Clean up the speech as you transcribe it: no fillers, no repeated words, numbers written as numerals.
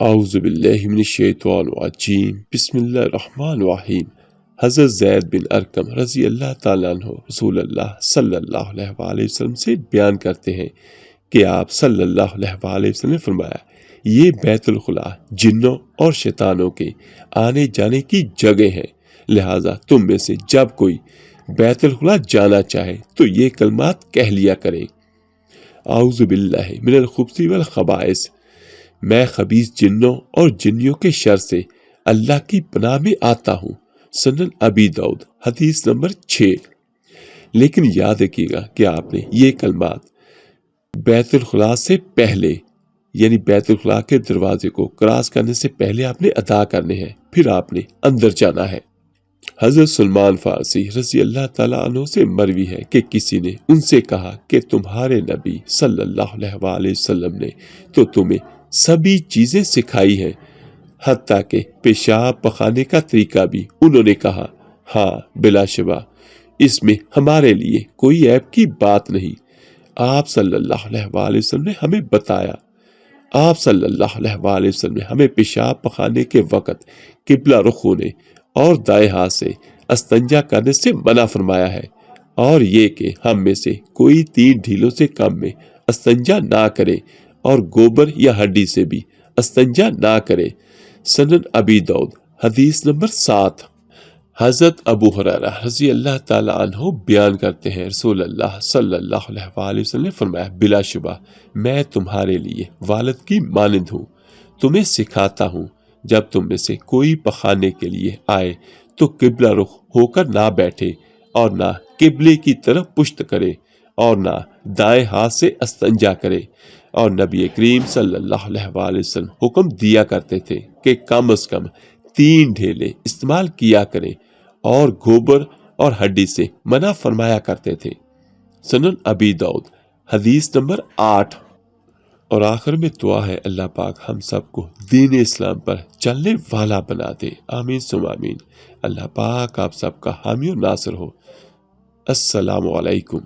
اعوذ باللہ من الشیطان الرجیم بسم اللہ الرحمن الرحیم۔ حضرت زید بن ارقم رضی اللہ تعالیٰ عنہ رسول اللہ صلی اللہ علیہ وآلہ وسلم سے بیان کرتے ہیں کہ آپ صلی اللہ علیہ وآلہ وسلم نے فرمایا، یہ بیت الخلا جنوں اور شیطانوں کے آنے جانے کی جگہ ہے، لہٰذا تم میں سے جب کوئی بیت الخلا جانا چاہے تو یہ کلمات کہہ لیا کرے، اعوذ باللہ من الخبث والخبائث، میں خبیث جنوں اور جنیوں کے شر سے اللہ کی پناہ میں آتا ہوں، سنن ابی داؤد حدیث نمبر 6۔ لیکن یاد رکھیے گا کہ آپ نے یہ کلمات بیت الخلا سے پہلے، یعنی بیت الخلا کے دروازے کو کراس کرنے سے پہلے آپ نے ادا کرنے ہیں، پھر آپ نے اندر جانا ہے۔ حضرت سلمان فارسی رضی اللہ تعالیٰ عنہ سے مروی ہے کہ کسی نے ان سے کہا کہ تمہارے نبی صلی اللہ علیہ وآلہ وسلم نے تو تمہیں سبھی چیزیں سکھائی ہیں، حتیٰ کہ پیشاب پخانے کا طریقہ بھی۔ انہوں نے کہا، ہاں بلا شبہ اس میں ہمارے لیے کوئی عیب کی بات نہیں۔ آپ صلی اللہ علیہ وآلہ وسلم نے ہمیں بتایا، آپ صلی اللہ علیہ وآلہ وسلم نے ہمیں پیشاب پخانے کے وقت قبلہ رخ ہونے اور دائیں ہاتھ سے استنجا کرنے سے منع فرمایا ہے، اور یہ کہ ہم میں سے کوئی 3 ڈھیلوں سے کم میں استنجا نہ کرے اور گوبر یا ہڈی سے بھی استنجا نہ کرے، سنن ابی داؤد حدیث نمبر 7۔ حضرت ابو ہریرہ رضی اللہ تعالیٰ عنہ بیان کرتے ہیں، رسول اللہ صلی اللہ علیہ وآلہ وسلم نے فرمایا، بلا شبہ میں تمہارے لیے والد کی مانند ہوں، تمہیں سکھاتا ہوں، جب تم میں سے کوئی پخانے کے لیے آئے تو قبلہ رخ ہو کر نہ بیٹھے اور نہ قبلے کی طرف پشت کرے اور نہ دائیں ہاتھ سے استنجا کرے، اور نبی کریم صلی اللہ علیہ وآلہ وسلم حکم دیا کرتے تھے کہ کم از کم 3 ڈھیلے استعمال کیا کریں، اور گوبر اور ہڈی سے منع فرمایا کرتے تھے، سنن ابی داؤد حدیث نمبر 8۔ اور آخر میں دعا ہے، اللہ پاک ہم سب کو دین اسلام پر چلنے والا بنا دے، آمین ثم آمین۔ اللہ پاک آپ سب کا حامی و ناصر ہو۔ السلام علیکم۔